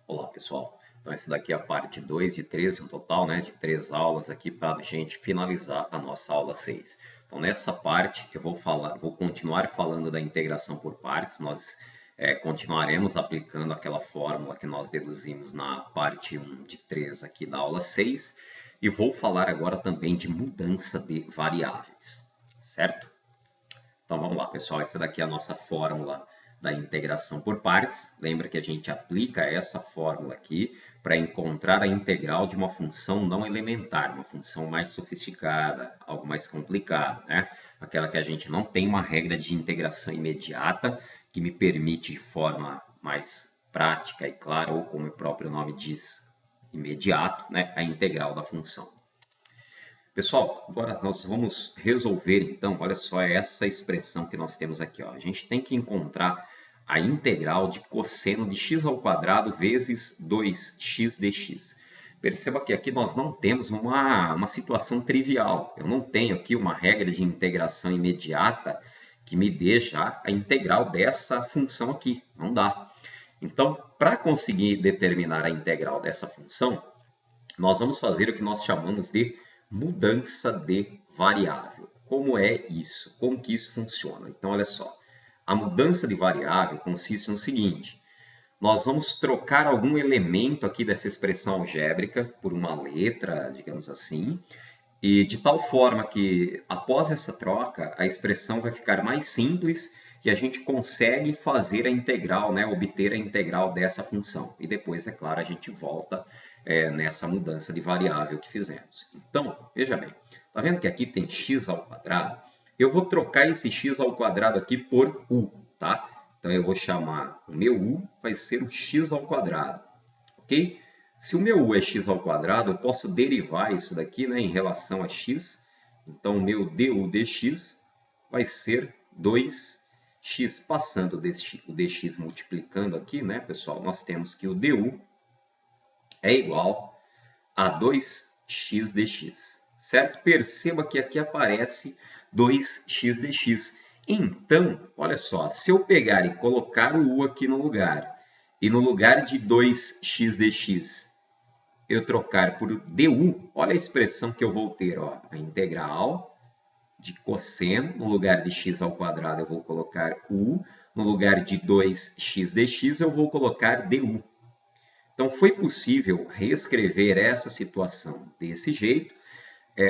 Olá, pessoal. Então, essa daqui é a parte 2 de 3, um total, né, de 3 aulas aqui para a gente finalizar a nossa aula 6. Então, nessa parte, eu vou continuar falando da integração por partes. Nós continuaremos aplicando aquela fórmula que nós deduzimos na parte 1 de 3 aqui da aula 6. E vou falar agora também de mudança de variáveis, certo? Então vamos lá, pessoal. Essa daqui é a nossa fórmula da integração por partes. Lembra que a gente aplica essa fórmula aqui para encontrar a integral de uma função não elementar, uma função mais sofisticada, algo mais complicado, né? Aquela que a gente não tem uma regra de integração imediata que me permite de forma mais prática e clara, ou como o próprio nome diz, imediato, né, a integral da função. Pessoal, agora nós vamos resolver então, olha só essa expressão que nós temos aqui. Ó. A gente tem que encontrar a integral de cosseno de x ao quadrado vezes 2x dx. Perceba que aqui nós não temos uma situação trivial. Eu não tenho aqui uma regra de integração imediata que me dê já a integral dessa função aqui. Não dá. Então, para conseguir determinar a integral dessa função, nós vamos fazer o que nós chamamos de mudança de variável. Como é isso? Como que isso funciona? Então, olha só. A mudança de variável consiste no seguinte. Nós vamos trocar algum elemento aqui dessa expressão algébrica por uma letra, digamos assim, e de tal forma que, após essa troca, a expressão vai ficar mais simples e a gente consegue fazer a integral, né, obter a integral dessa função. E depois, é claro, a gente volta nessa mudança de variável que fizemos. Então, veja bem, tá vendo que aqui tem x ao quadrado? Eu vou trocar esse x ao quadrado aqui por u, tá? Então, eu vou chamar o meu u, vai ser o x ao quadrado, ok? Se o meu u é x ao quadrado, eu posso derivar isso daqui, né, em relação a x. Então, o meu du dx vai ser 2x. Passando o dx multiplicando aqui, né, pessoal, nós temos que o du é igual a 2x dx, certo? Perceba que aqui aparece 2x dx. Então, olha só, se eu pegar e colocar o u aqui no lugar, e no lugar de 2x dx, eu trocar por du, olha a expressão que eu vou ter, ó, a integral de cosseno, no lugar de x ao quadrado eu vou colocar u, no lugar de 2x dx eu vou colocar du. Então, foi possível reescrever essa situação desse jeito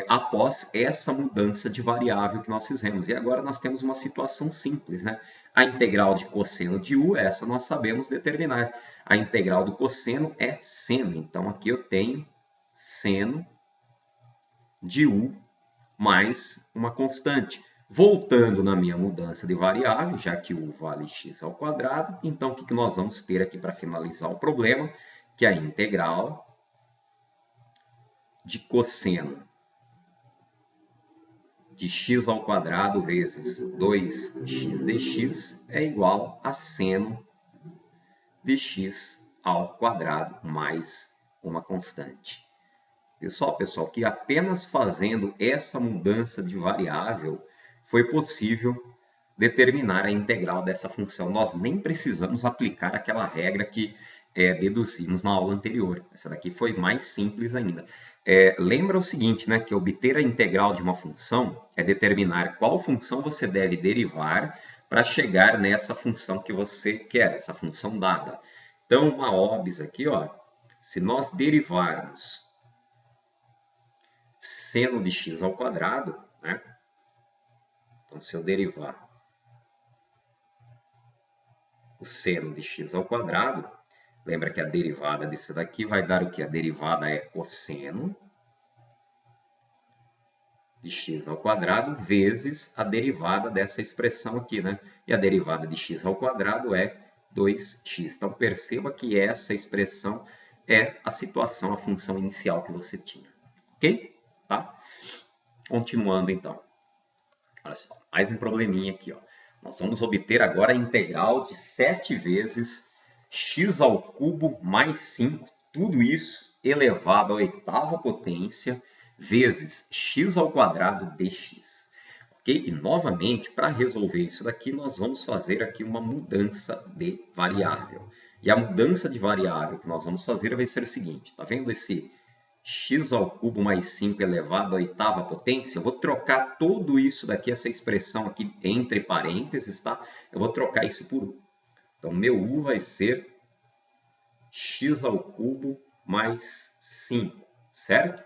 após essa mudança de variável que nós fizemos. E agora nós temos uma situação simples, né? A integral de cosseno de u, essa nós sabemos determinar. A integral do cosseno é seno. Então, aqui eu tenho seno de u mais uma constante. Voltando na minha mudança de variável, já que u vale x ao quadrado, então o que nós vamos ter aqui para finalizar o problema? Que é a integral de cosseno de x ao quadrado vezes 2x dx é igual a seno de x ao quadrado mais uma constante. Viu só, pessoal, que apenas fazendo essa mudança de variável foi possível determinar a integral dessa função. Nós nem precisamos aplicar aquela regra que deduzimos na aula anterior. Essa daqui foi mais simples ainda. Lembra o seguinte, né, que obter a integral de uma função é determinar qual função você deve derivar para chegar nessa função que você quer, essa função dada. Então, uma OBS aqui, ó, se nós derivarmos seno de x ao quadrado, né? Então, se eu derivar o seno de x ao quadrado, lembra que a derivada disso daqui vai dar o que? A derivada é cosseno de x ao quadrado vezes a derivada dessa expressão aqui, né? E a derivada de x ao quadrado é 2x. Então, perceba que essa expressão é a situação, a função inicial que você tinha. Ok? Tá? Continuando, então. Olha só, mais um probleminha aqui, ó. Nós vamos obter agora a integral de 7 vezes x ao cubo mais 5, tudo isso elevado à oitava potência, vezes x ao quadrado dx. Ok? E, novamente, para resolver isso daqui, nós vamos fazer aqui uma mudança de variável. E a mudança de variável que nós vamos fazer vai ser o seguinte, está vendo esse x ao cubo mais 5 elevado à oitava potência? Eu vou trocar tudo isso daqui, essa expressão aqui entre parênteses, tá? Eu vou trocar isso por u. Então, meu u vai ser x ao cubo mais 5, certo?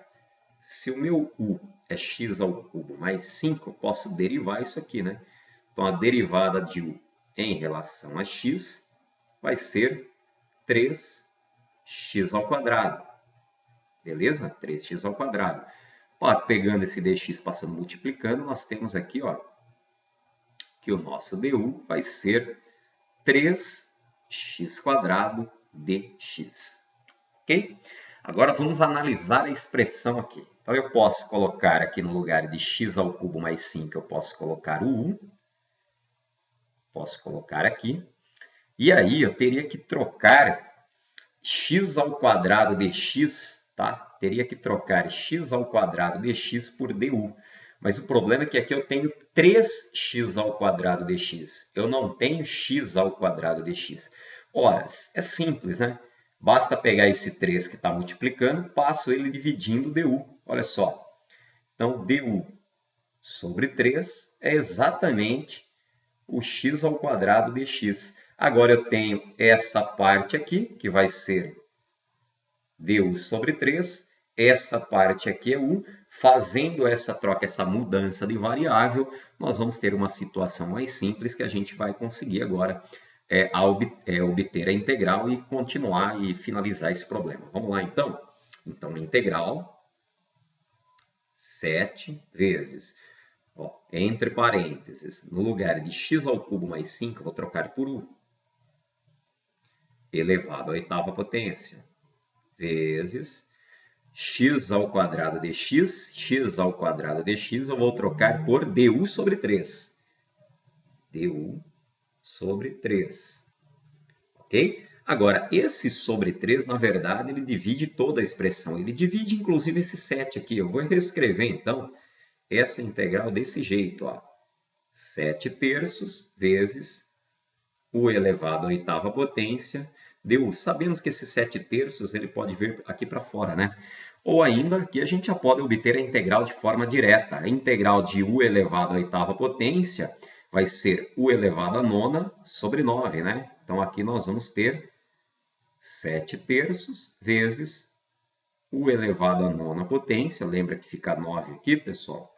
Se o meu u é x ao cubo mais 5, eu posso derivar isso aqui, né? Então, a derivada de u em relação a x vai ser 3x ao quadrado. Beleza? 3x ao quadrado. Pegando esse dx, passando multiplicando, nós temos aqui, ó, que o nosso du vai ser 3x quadrado dx. Ok? Agora vamos analisar a expressão aqui. Então eu posso colocar aqui no lugar de x ao cubo mais 5, eu posso colocar o u. Posso colocar aqui. E aí eu teria que trocar x ao quadrado dx, tá? Teria que trocar x ao quadrado dx por du. Mas o problema é que aqui eu tenho 3x ao quadrado dx. Eu não tenho x ao quadrado dx. Ora, é simples, né? Basta pegar esse 3 que está multiplicando, passo ele dividindo du. Olha só. Então, du sobre 3 é exatamente o x ao quadrado dx. Agora eu tenho essa parte aqui, que vai ser du sobre 3. Essa parte aqui é u. Fazendo essa troca, essa mudança de variável, nós vamos ter uma situação mais simples que a gente vai conseguir agora obter a integral e continuar e finalizar esse problema. Vamos lá, então? Então, integral 7 vezes, ó, entre parênteses, no lugar de x ao cubo mais 5, eu vou trocar por u, elevado à oitava potência, vezes x ao quadrado dx, x ao quadrado dx, eu vou trocar por du sobre 3. Du sobre 3. Ok? Agora, esse sobre 3, na verdade, ele divide toda a expressão. Ele divide, inclusive, esse 7 aqui. Eu vou reescrever, então, essa integral desse jeito, ó. 7 terços vezes u elevado à oitava potência du. Sabemos que esse 7 terços ele pode vir aqui para fora, né? Ou ainda, aqui a gente já pode obter a integral de forma direta. A integral de u elevado à oitava potência vai ser u elevado à nona sobre 9, né? Então, aqui nós vamos ter 7 terços vezes u elevado à nona potência. Lembra que fica 9 aqui, pessoal?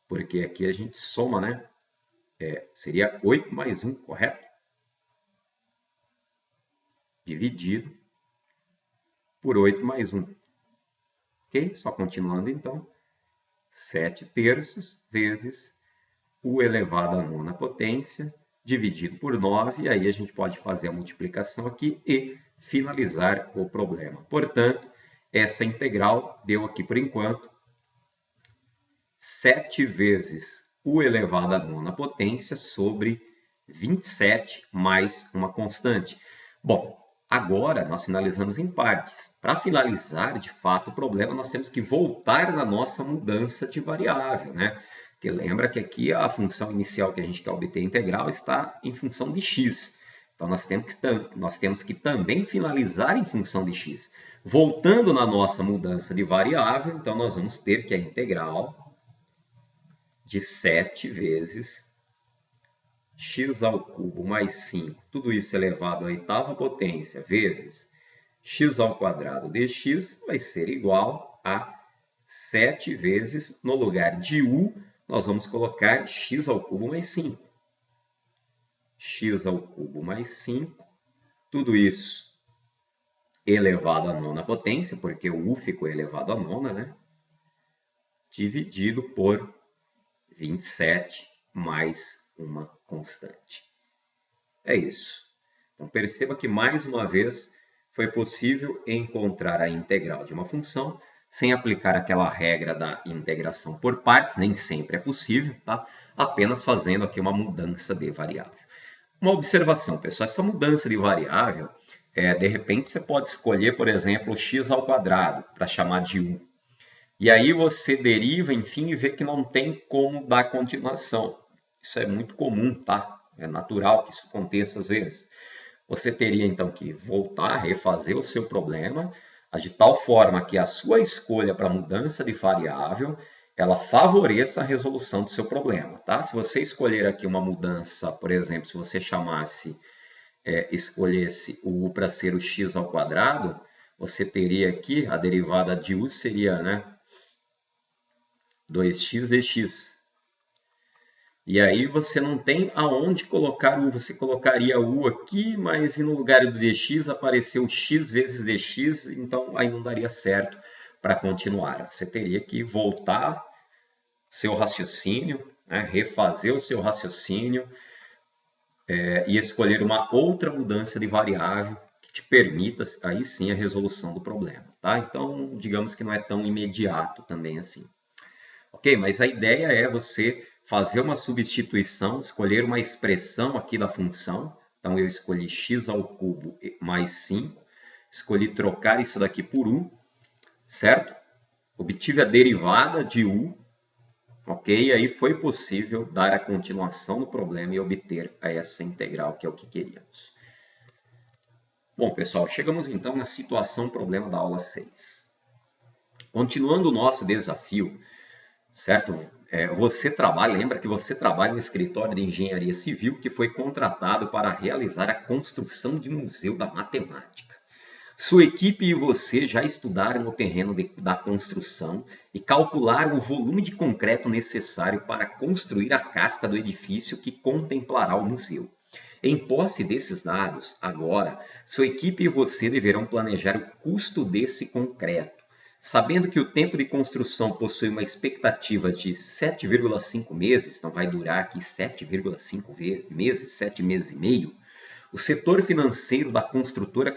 Porque aqui a gente soma, né? Seria 8 mais 1, correto? Dividido por 8 mais 1. Ok? Só continuando, então. 7 terços vezes u elevado à nona potência, dividido por 9. E aí a gente pode fazer a multiplicação aqui e finalizar o problema. Portanto, essa integral deu aqui, por enquanto, 7 vezes u elevado à nona potência sobre 27 mais uma constante. Bom, agora nós finalizamos em partes. Para finalizar, de fato, o problema, nós temos que voltar na nossa mudança de variável, né? Porque lembra que aqui a função inicial que a gente quer obter integral está em função de x. Então, nós temos que também finalizar em função de x. Voltando na nossa mudança de variável, então nós vamos ter que a integral de 7 vezes x ao cubo mais 5, tudo isso elevado à oitava potência, vezes x ao quadrado dx, vai ser igual a 7 vezes, no lugar de u, nós vamos colocar x ao cubo mais 5. X ao cubo mais 5, tudo isso elevado à nona potência, porque o u ficou elevado à nona, né? Dividido por 27 mais uma constante. É isso. Então, perceba que, mais uma vez, foi possível encontrar a integral de uma função sem aplicar aquela regra da integração por partes, nem sempre é possível, tá? Apenas fazendo aqui uma mudança de variável. Uma observação, pessoal, essa mudança de variável, de repente você pode escolher, por exemplo, x ao quadrado para chamar de u. E aí você deriva, enfim, e vê que não tem como dar continuação. Isso é muito comum, tá? É natural que isso aconteça às vezes. Você teria então que voltar, refazer o seu problema, de tal forma que a sua escolha para mudança de variável, ela favoreça a resolução do seu problema, tá? Se você escolher aqui uma mudança, por exemplo, se você chamasse, escolhesse o u para ser o x ao quadrado, você teria aqui, a derivada de u seria, né, 2x dx. E aí você não tem aonde colocar u, você colocaria u aqui, mas no lugar do dx apareceu x vezes dx, então aí não daria certo para continuar. Você teria que voltar seu raciocínio, né, refazer o seu raciocínio e escolher uma outra mudança de variável que te permita aí sim a resolução do problema, tá? Então, digamos que não é tão imediato também assim. Ok, mas a ideia é você fazer uma substituição, escolher uma expressão aqui da função. Então, eu escolhi x ao cubo mais 5. Escolhi trocar isso daqui por u, certo? Obtive a derivada de u, ok? E aí foi possível dar a continuação do problema e obter essa integral, que é o que queríamos. Bom, pessoal, chegamos então na situação problema da aula 6. Continuando o nosso desafio, certo? Você trabalha, lembra que você trabalha no escritório de engenharia civil que foi contratado para realizar a construção de um museu da matemática. Sua equipe e você já estudaram o terreno da construção e calcularam o volume de concreto necessário para construir a casca do edifício que contemplará o museu. Em posse desses dados, agora, sua equipe e você deverão planejar o custo desse concreto. Sabendo que o tempo de construção possui uma expectativa de 7,5 meses, então vai durar aqui 7,5 meses, 7 meses e meio, o setor financeiro da construtora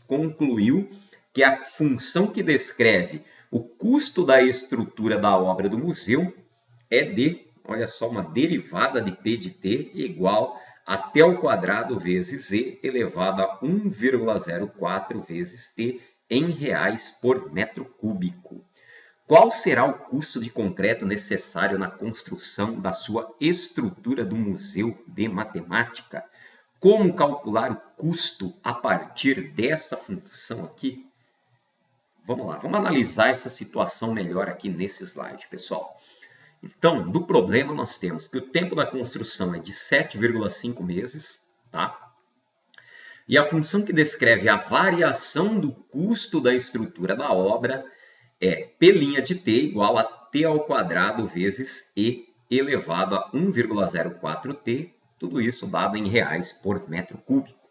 concluiu que a função que descreve o custo da estrutura da obra do museu é de, olha só, uma derivada de P de T igual a T ao quadrado vezes Z elevado a 1,04 vezes T em reais por metro cúbico. Qual será o custo de concreto necessário na construção da sua estrutura do Museu de Matemática? Como calcular o custo a partir dessa função aqui? Vamos lá, vamos analisar essa situação melhor aqui nesse slide, pessoal. Então, do problema nós temos que o tempo da construção é de 7,5 meses, tá? E a função que descreve a variação do custo da estrutura da obra é P' de t igual a t ao quadrado vezes e elevado a 1,04t, tudo isso dado em reais por metro cúbico.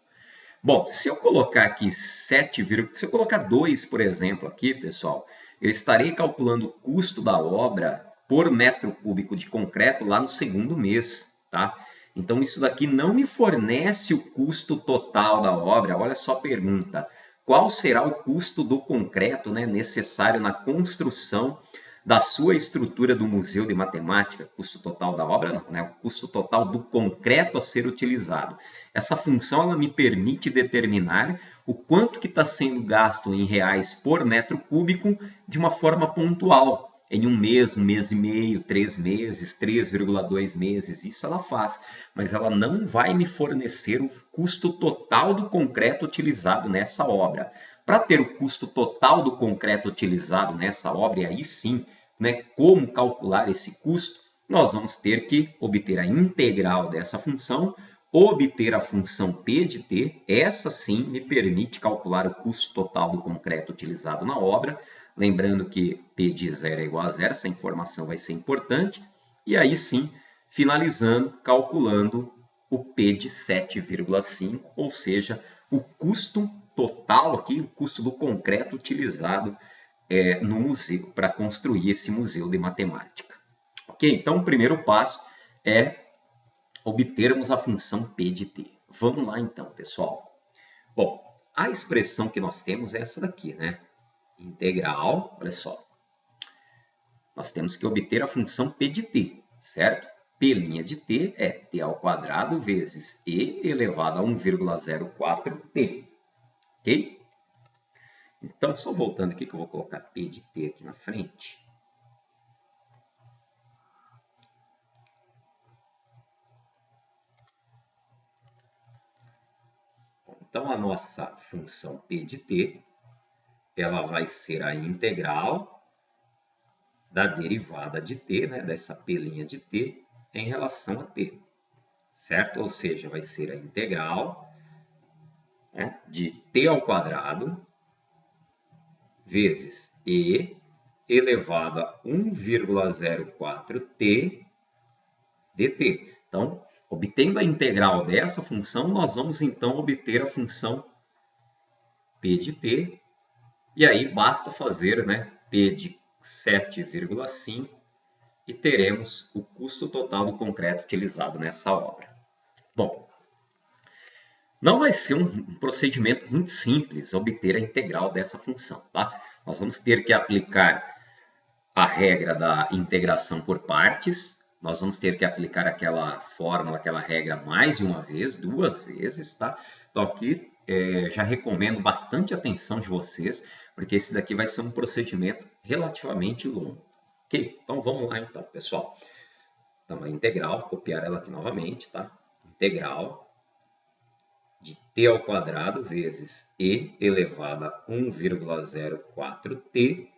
Bom, se eu colocar aqui 7, se eu colocar 2, por exemplo, aqui, pessoal, eu estarei calculando o custo da obra por metro cúbico de concreto lá no segundo mês, tá? Então, isso daqui não me fornece o custo total da obra. Olha só a pergunta. Qual será o custo do concreto, né, necessário na construção da sua estrutura do Museu de Matemática? Custo total da obra, não, né? O custo total do concreto a ser utilizado. Essa função ela me permite determinar o quanto que está sendo gasto em reais por metro cúbico de uma forma pontual. Em um mês e meio, 3 meses, 3,2 meses, isso ela faz. Mas ela não vai me fornecer o custo total do concreto utilizado nessa obra. Para ter o custo total do concreto utilizado nessa obra, e aí sim, né, como calcular esse custo, nós vamos ter que obter a integral dessa função, obter a função P de t, essa sim me permite calcular o custo total do concreto utilizado na obra, lembrando que P de 0 é igual a 0, essa informação vai ser importante, e aí sim, finalizando, calculando o P de 7,5, ou seja, o custo total aqui, o custo do concreto utilizado no museu, para construir esse museu de matemática. Ok? Então, o primeiro passo é obtermos a função P de t. Vamos lá então, pessoal. Bom, a expressão que nós temos é essa daqui, né? Integral, olha só. Nós temos que obter a função P de t, certo? P' de t é t ao quadrado vezes e elevado a 1,04t, ok? Então, só voltando aqui que eu vou colocar P de t aqui na frente. Então, a nossa função p de t, ela vai ser a integral da derivada de t, né, dessa p' de t, em relação a t, certo? Ou seja, vai ser a integral, né, de t ao quadrado vezes e elevado a 1,04t dt. Então, obtendo a integral dessa função, nós vamos então obter a função p de t, e aí basta fazer, né, p de 7,5 e teremos o custo total do concreto utilizado nessa obra. Bom, não vai ser um procedimento muito simples obter a integral dessa função, tá? Nós vamos ter que aplicar a regra da integração por partes, nós vamos ter que aplicar aquela fórmula, aquela regra mais de uma vez, 2 vezes, tá? Então aqui já recomendo bastante atenção de vocês, porque esse daqui vai ser um procedimento relativamente longo. Ok? Então vamos lá então, pessoal. Então a integral, vou copiar ela aqui novamente, tá? Integral de t ao quadrado vezes e elevado a 1,04t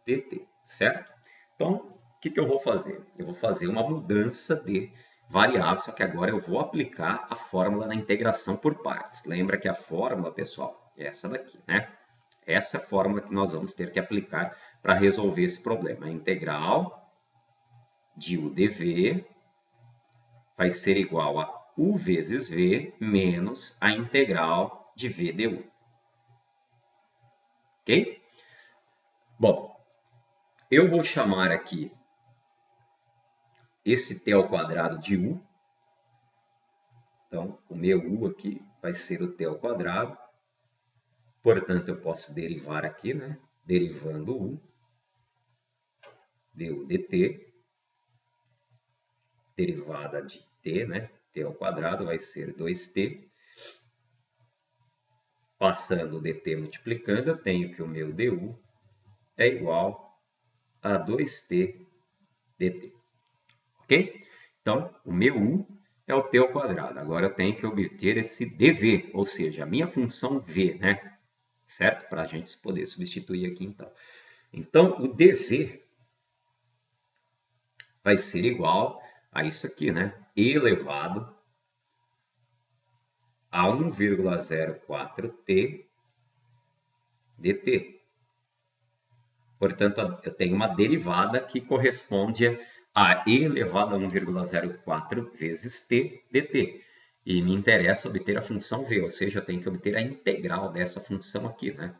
dt, certo? Então, o que eu vou fazer? Eu vou fazer uma mudança de variável, só que agora eu vou aplicar a fórmula da integração por partes. Lembra que a fórmula, pessoal, é essa daqui, né? Essa é a fórmula que nós vamos ter que aplicar para resolver esse problema. A integral de u dv vai ser igual a u vezes v menos a integral de v du. Ok? Bom, eu vou chamar aqui esse t ao quadrado de u. Então, o meu u aqui vai ser o t ao quadrado. Portanto, eu posso derivar aqui, né? Derivando u, du dt, derivada de t, né? T ao quadrado vai ser 2t. Passando o dt multiplicando, eu tenho que o meu du é igual a 2t dt. Ok? Então, o meu u é o t ao quadrado. Agora eu tenho que obter esse dv, ou seja, a minha função v, né? Certo? Para a gente poder substituir aqui, então. Então, o dv vai ser igual a isso aqui, né? Elevado a 1,04t dt. Portanto, eu tenho uma derivada que corresponde a e elevado a 1,04 vezes t dt. E me interessa obter a função v, ou seja, eu tenho que obter a integral dessa função aqui, né?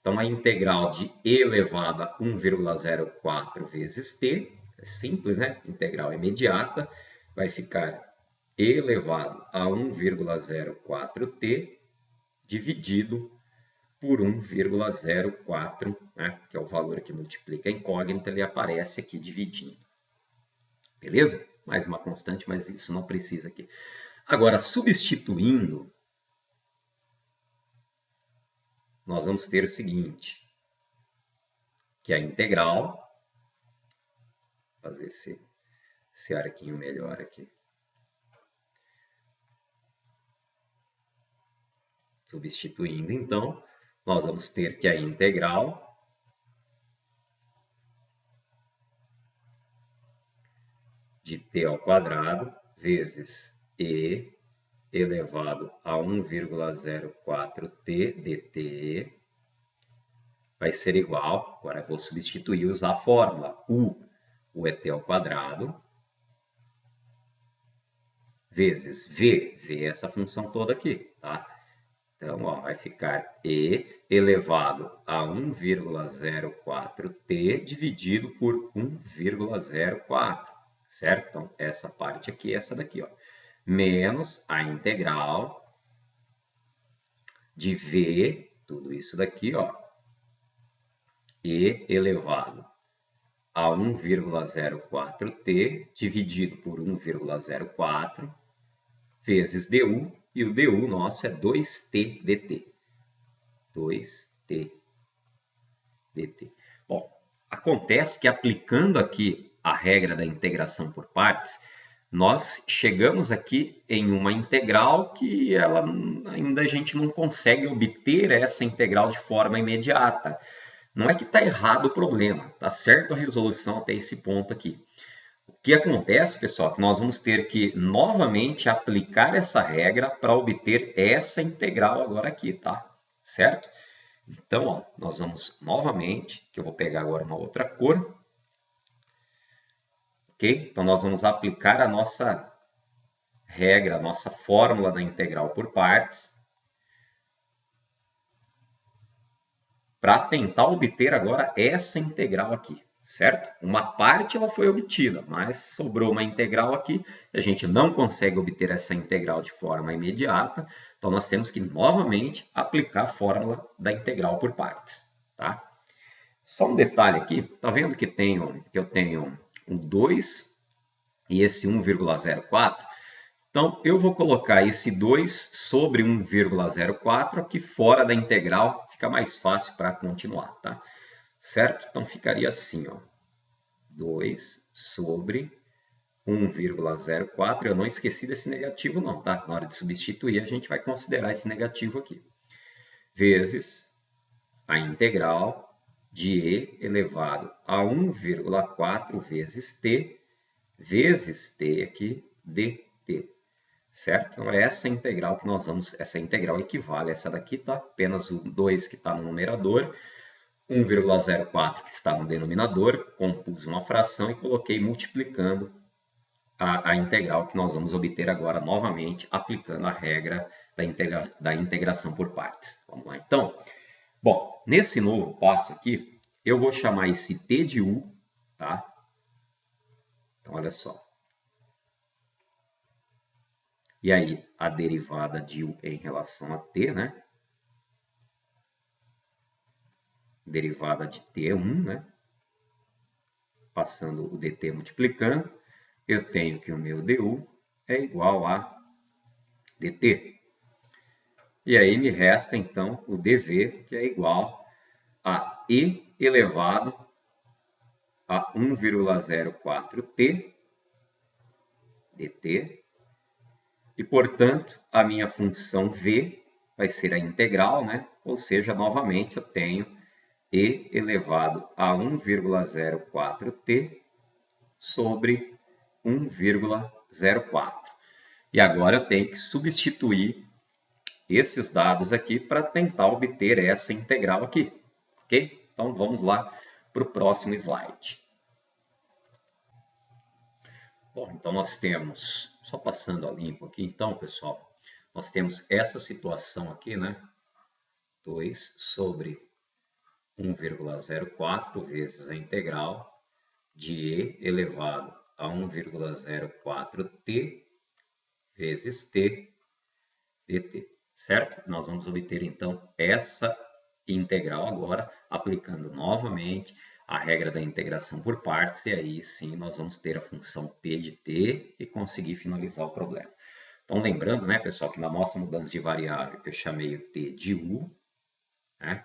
Então, a integral de e elevado a 1,04 vezes t, é simples, né? Integral imediata, vai ficar e elevado a 1,04t dividido por 1,04, né? Que é o valor que multiplica a incógnita, ele aparece aqui dividindo. Beleza? Mais uma constante, mas isso não precisa aqui. Agora, substituindo, nós vamos ter o seguinte, que a integral, vou fazer esse arquinho melhor aqui. Substituindo, então, nós vamos ter que a integral de t ao quadrado vezes e elevado a 1,04t dt vai ser igual, agora eu vou substituir, usar a fórmula o é t ao quadrado, vezes v é essa função toda aqui, tá? Então, ó, vai ficar e elevado a 1,04t dividido por 1,04, certo? Então, essa parte aqui, essa daqui, ó, menos a integral de v, tudo isso daqui, ó, e elevado a 1,04t dividido por 1,04 vezes du, e o du nosso é 2t dt. 2t dt. Bom, acontece que aplicando aqui a regra da integração por partes, nós chegamos aqui em uma integral que ainda a gente não consegue obter essa integral de forma imediata. Não é que está errado o problema, está certo a resolução até esse ponto aqui. O que acontece, pessoal, é que nós vamos ter que novamente aplicar essa regra para obter essa integral agora aqui, tá? Certo? Então, ó, nós vamos novamente, que eu vou pegar agora uma outra cor, ok? Então, nós vamos aplicar a nossa regra, a nossa fórmula da integral por partes, para tentar obter agora essa integral aqui, certo? Uma parte ela foi obtida, mas sobrou uma integral aqui, e a gente não consegue obter essa integral de forma imediata, então nós temos que novamente aplicar a fórmula da integral por partes, tá? Só um detalhe aqui, tá vendo que eu tenho um 2 e esse 1,04? Então, eu vou colocar esse 2 sobre 1,04 aqui fora da integral, fica mais fácil para continuar, tá? Certo? Então, ficaria assim, ó, 2 sobre 1,04. Eu não esqueci desse negativo não, tá? Na hora de substituir, a gente vai considerar esse negativo aqui. Vezes a integral de e elevado a 1,4 vezes t aqui dt. Certo? Então, é essa integral que nós vamos... Essa integral equivale a essa daqui, tá? Apenas o 2 que está no numerador, 1,04 que está no denominador, compus uma fração e coloquei multiplicando a integral que nós vamos obter agora novamente, aplicando a regra da integração por partes. Vamos lá, então. Bom, nesse novo passo aqui, eu vou chamar esse t de u, tá? Então, olha só. E aí, a derivada de u em relação a t, né? Derivada de t é 1, né? Passando o dt multiplicando, eu tenho que o meu du é igual a dt. E aí me resta, então, o dv, que é igual a e elevado a 1,04t dt. E, portanto, a minha função v vai ser a integral, né? Ou seja, novamente, eu tenho e elevado a 1,04t sobre 1,04. E agora eu tenho que substituir esses dados aqui para tentar obter essa integral aqui, ok? Então vamos lá para o próximo slide. Bom, então nós temos, só passando a limpo aqui, então, pessoal, nós temos essa situação aqui, né? 2 sobre 1,04 vezes a integral de e elevado a 1,04t vezes t dt, certo? Nós vamos obter, então, essa integral agora, aplicando novamente a regra da integração por partes, e aí sim nós vamos ter a função p de t e conseguir finalizar o problema. Então, lembrando, né, pessoal, que na nossa mudança de variável eu chamei o t de u, né?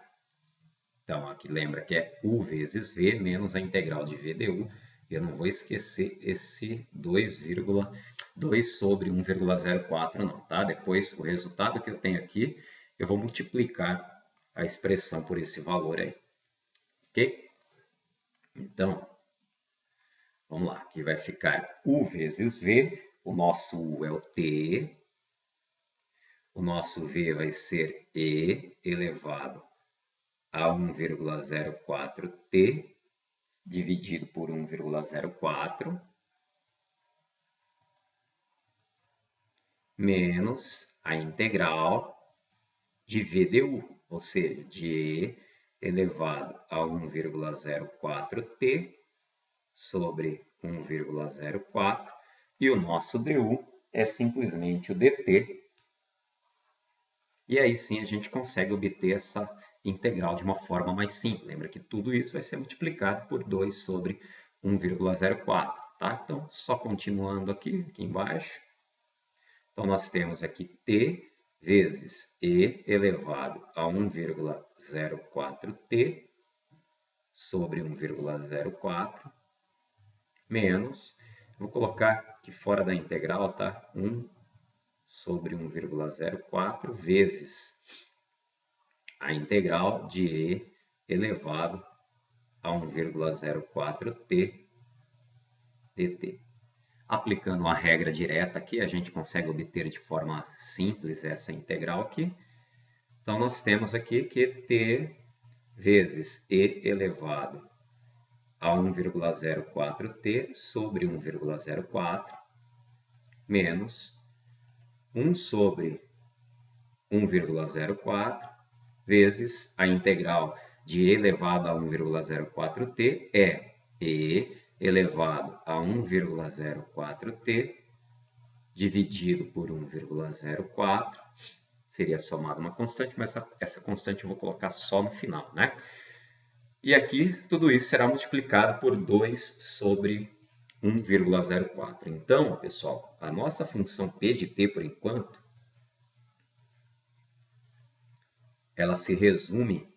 Então, aqui lembra que é u vezes v menos a integral de v du. Eu não vou esquecer esse 2 sobre 1,04 não, tá? Depois, o resultado que eu tenho aqui, eu vou multiplicar a expressão por esse valor aí. Ok? Então, vamos lá. Aqui vai ficar u vezes v. O nosso u é o t. O nosso v vai ser e elevado a 1,04t dividido por 1,04 menos a integral de v du, ou seja, de e elevado a 1,04t sobre 1,04 e o nosso du é simplesmente o dt. E aí sim a gente consegue obter essa integral de uma forma mais simples. Lembra que tudo isso vai ser multiplicado por 2 sobre 1,04. Tá? Então, só continuando aqui embaixo. Então, nós temos aqui t vezes e elevado a 1,04t sobre 1,04 menos, Vou colocar aqui fora da integral, tá? 1 sobre 1,04 vezes a integral de e elevado a 1,04t dt. Aplicando a regra direta aqui, a gente consegue obter de forma simples essa integral aqui. Então, nós temos aqui que t vezes e elevado a 1,04t sobre 1,04 menos 1 sobre 1,04 vezes a integral de e elevado a 1,04t é e elevado a 1,04t dividido por 1,04. Seria somado uma constante, mas essa constante eu vou colocar só no final, né? E aqui tudo isso será multiplicado por 2 sobre 1,04. Então, pessoal, a nossa função p de t, por enquanto, ela se resume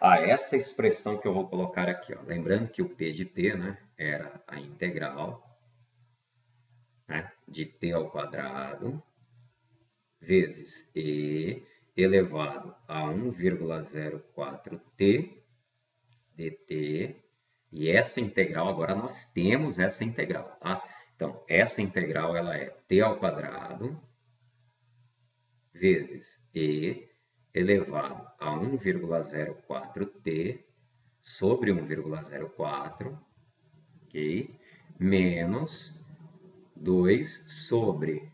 a essa expressão que eu vou colocar aqui. Ó. Lembrando que o p de t, né, era a integral, né, de t ao quadrado vezes e elevado a 1,04t dt. E essa integral, agora nós temos essa integral, tá? Então, essa integral ela é t ao quadrado vezes e elevado a 1,04t sobre 1,04, ok? Menos 2 sobre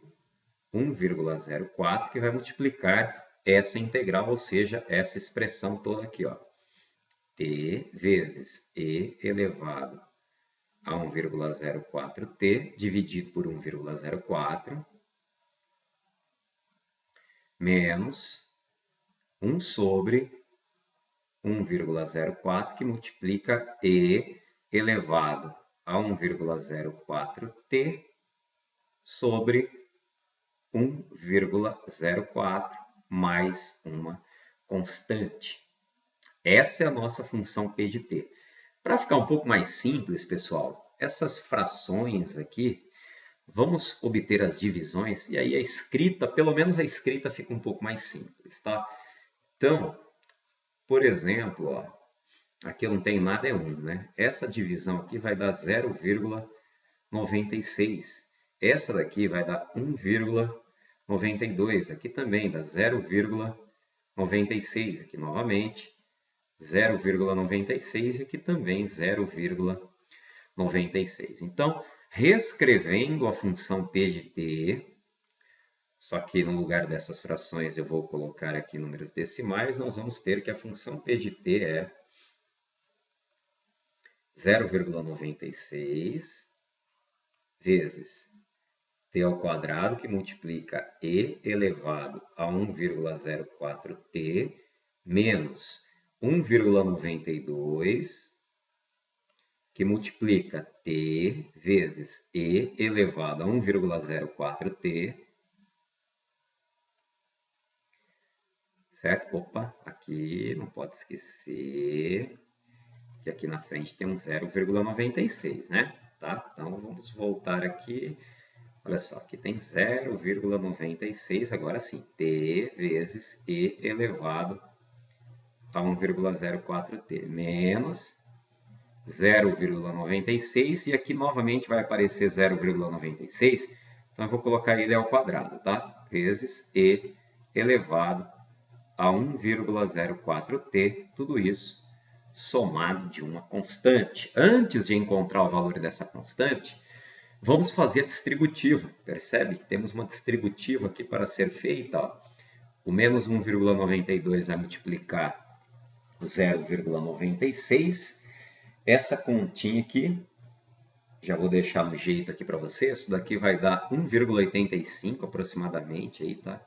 1,04, que vai multiplicar essa integral, ou seja, essa expressão toda aqui, ó. T vezes e elevado a 1,04t dividido por 1,04 menos 1 sobre 1,04 que multiplica e elevado a 1,04t sobre 1,04 mais uma constante. Essa é a nossa função p de t. Para ficar um pouco mais simples, pessoal, essas frações aqui, vamos obter as divisões e aí a escrita, pelo menos a escrita fica um pouco mais simples, tá? Então, por exemplo, ó, aqui eu não tenho nada, é 1, né? Essa divisão aqui vai dar 0,96. Essa daqui vai dar 1,92. Aqui também dá 0,96. Aqui novamente 0,96 e aqui também 0,96. Então, reescrevendo a função p de t, só que no lugar dessas frações eu vou colocar aqui números decimais, nós vamos ter que a função p de t é 0,96 vezes t ao quadrado, que multiplica e elevado a 1,04t, menos 1,92, que multiplica t vezes e elevado a 1,04t, certo? Opa, aqui não pode esquecer que aqui na frente tem um 0,96, né? Tá? Então, vamos voltar aqui. Olha só, aqui tem 0,96, agora sim, t vezes e elevado a 1,04t, menos 0,96, e aqui novamente vai aparecer 0,96, então eu vou colocar ele ao quadrado, tá? Vezes e elevado a 1,04t, tudo isso somado de uma constante. Antes de encontrar o valor dessa constante, vamos fazer a distributiva, percebe? Temos uma distributiva aqui para ser feita. Ó. O menos 1,92 vai multiplicar o 0,96. Essa continha aqui, já vou deixar no jeito aqui para você, isso daqui vai dar 1,85 aproximadamente, aí, tá?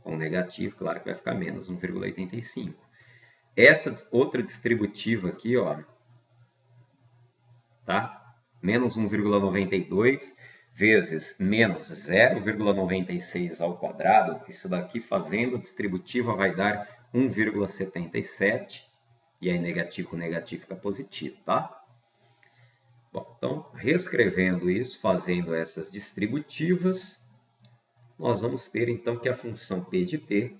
Com negativo, claro que vai ficar menos 1,85. Essa outra distributiva aqui, ó, tá? Menos 1,92 vezes menos 0,96 ao quadrado, isso daqui fazendo a distributiva vai dar 1,77, e aí negativo com negativo fica positivo, tá? Bom, então, reescrevendo isso, fazendo essas distributivas, nós vamos ter então que a função p de t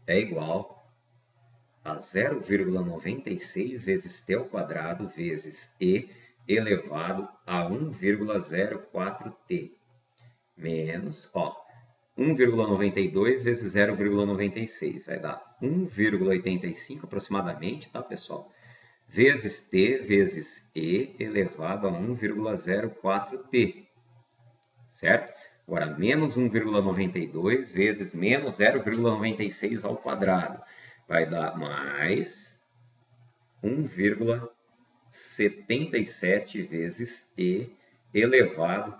é igual a 0,96 vezes t ao quadrado vezes e elevado a 1,04t menos, 1,92 vezes 0,96 vai dar 1,85 aproximadamente, tá, pessoal? Vezes t vezes e elevado a 1,04t, certo? Agora, menos 1,92 vezes menos 0,96 ao quadrado vai dar mais 1,77 vezes e elevado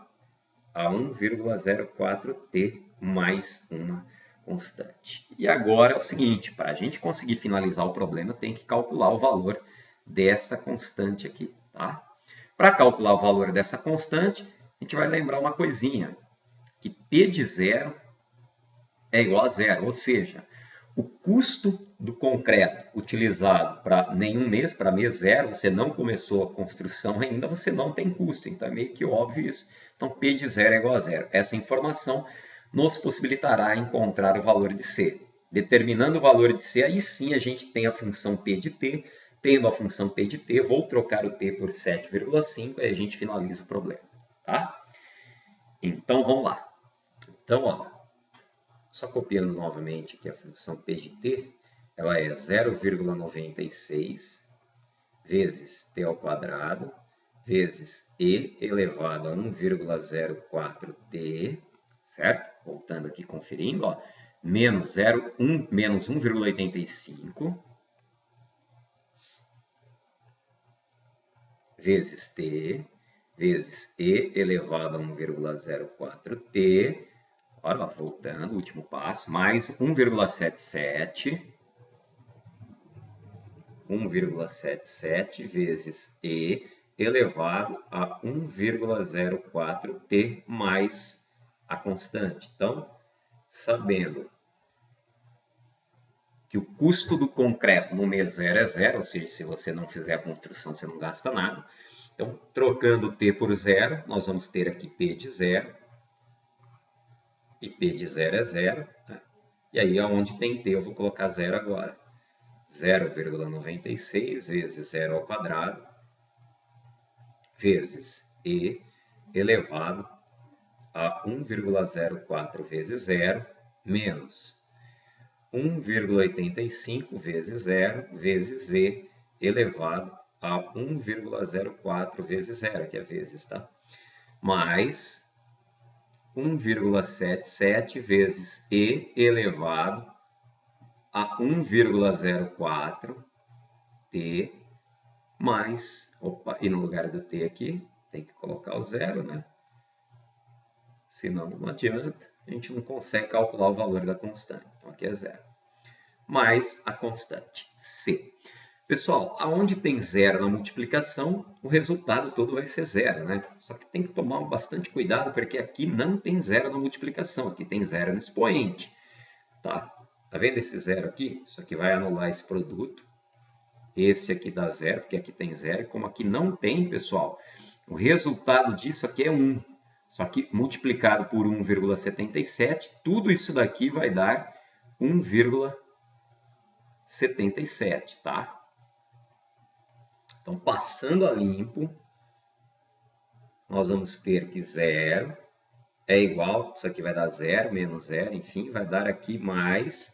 a 1,04t mais uma constante. E agora é o seguinte, para a gente conseguir finalizar o problema, tem que calcular o valor dessa constante aqui, tá? Para calcular o valor dessa constante, a gente vai lembrar uma coisinha, que P de zero é igual a zero, ou seja, o custo do concreto utilizado para nenhum mês, para mês zero, você não começou a construção ainda, você não tem custo. Então é meio que óbvio isso. Então P de zero é igual a zero. Essa informação nos possibilitará encontrar o valor de C. Determinando o valor de C, aí sim a gente tem a função P de T. Tendo a função P de T, vou trocar o T por 7,5 e a gente finaliza o problema. Tá? Então vamos lá. Então, só copiando novamente aqui a função p de t, ela é 0,96 vezes t ao quadrado vezes e elevado a 1,04t, certo? Voltando aqui, conferindo, menos 1,85 vezes t vezes e elevado a 1,04t, agora, voltando, último passo, mais 1,77 vezes e elevado a 1,04t mais a constante. Então, sabendo que o custo do concreto no mês zero é zero, ou seja, se você não fizer a construção, você não gasta nada. Então, trocando t por zero, nós vamos ter aqui p de zero. E p de zero é zero. Né? E aí, onde tem t, eu vou colocar zero agora. 0,96 vezes zero ao quadrado vezes e elevado a 1,04 vezes zero menos 1,85 vezes zero vezes e elevado a 1,04 vezes zero, que é vezes, tá? Mais 1,77 vezes e elevado a 1,04t mais, e no lugar do t aqui, tem que colocar o zero, né? Senão não adianta, a gente não consegue calcular o valor da constante. Então aqui é zero. Mais a constante c. Pessoal, aonde tem zero na multiplicação, o resultado todo vai ser zero, né? Só que tem que tomar bastante cuidado, porque aqui não tem zero na multiplicação, aqui tem zero no expoente, tá? Tá vendo esse zero aqui? Isso aqui vai anular esse produto. Esse aqui dá zero, porque aqui tem zero. E como aqui não tem, pessoal, o resultado disso aqui é 1. Só que multiplicado por 1,77, tudo isso daqui vai dar 1,77, tá? Então, passando a limpo, nós vamos ter que zero é igual, isso aqui vai dar zero, menos zero, enfim, vai dar aqui mais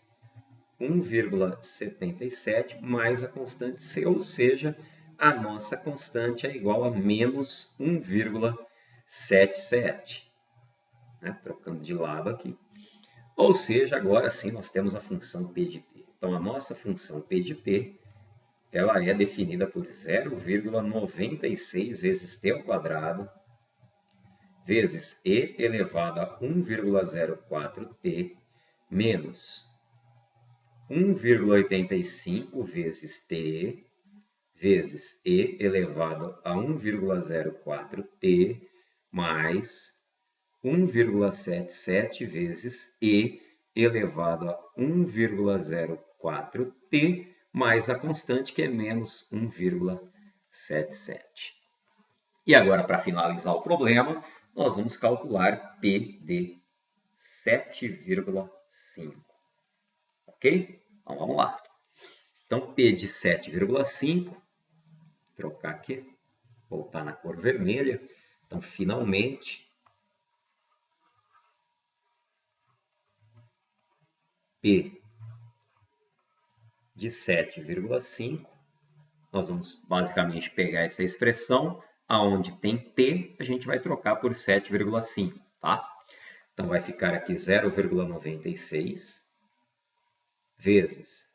1,77 mais a constante C, ou seja, a nossa constante é igual a menos 1,77. Né? Trocando de lado aqui. Ou seja, agora sim nós temos a função P de T. Então, a nossa função P de T ela é definida por 0,96 vezes t ao quadrado vezes e elevado a 1,04t menos 1,85 vezes t vezes e elevado a 1,04t mais 1,77 vezes e elevado a 1,04t mais a constante que é menos 1,77. 7,7. E agora, para finalizar o problema, nós vamos calcular P de 7,5. Ok? Então, vamos lá. Então, P de 7,5, trocar aqui, voltar na cor vermelha. Então, finalmente, P de 7,5, nós vamos basicamente pegar essa expressão, aonde tem T, a gente vai trocar por 7,5, tá? Então, vai ficar aqui 0,96 vezes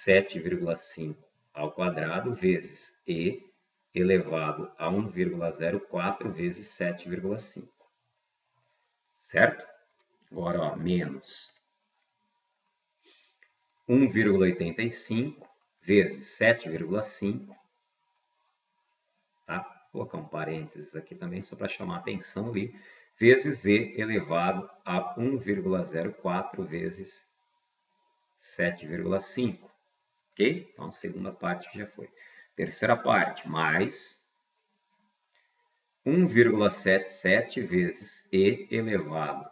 7,5 ao quadrado vezes E elevado a 1,04 vezes 7,5. Certo? Agora, ó, menos 1,85 vezes 7,5. Tá? Vou colocar um parênteses aqui também, só para chamar a atenção ali. Vezes E elevado a 1,04 vezes 7,5. Ok? Então, a segunda parte já foi. Terceira parte, mais 1,77 vezes E elevado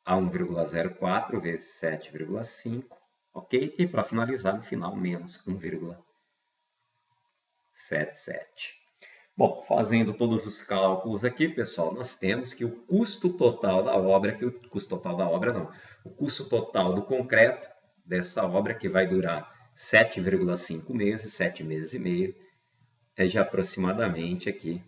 a 1,04 vezes 7,5. Ok? E para finalizar, no final, menos 1,77. Bom, fazendo todos os cálculos aqui, pessoal, nós temos que o custo total da obra, o custo total do concreto dessa obra, que vai durar 7,5 meses, 7 meses e meio, é de aproximadamente aqui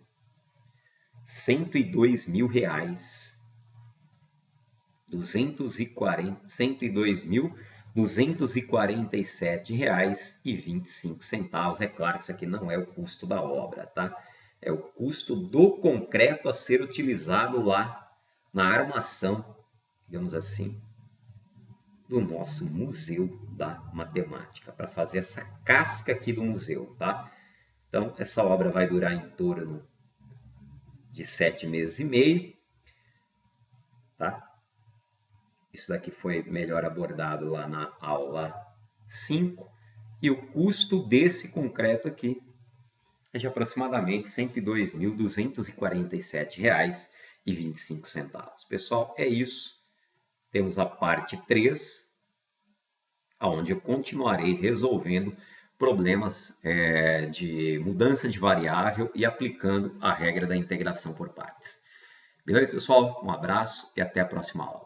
R$102 mil, 102.247 reais e 25 centavos. É claro que isso aqui não é o custo da obra, tá? É o custo do concreto a ser utilizado lá na armação, digamos assim, do nosso Museu da Matemática, para fazer essa casca aqui do museu, tá? Então, essa obra vai durar em torno de 7 meses e meio, tá? Isso daqui foi melhor abordado lá na aula 5. E o custo desse concreto aqui é de aproximadamente R$ 102.247 e 25 centavos. Pessoal, é isso. Temos a parte 3, onde eu continuarei resolvendo problemas de mudança de variável e aplicando a regra da integração por partes. Beleza, pessoal? Um abraço e até a próxima aula.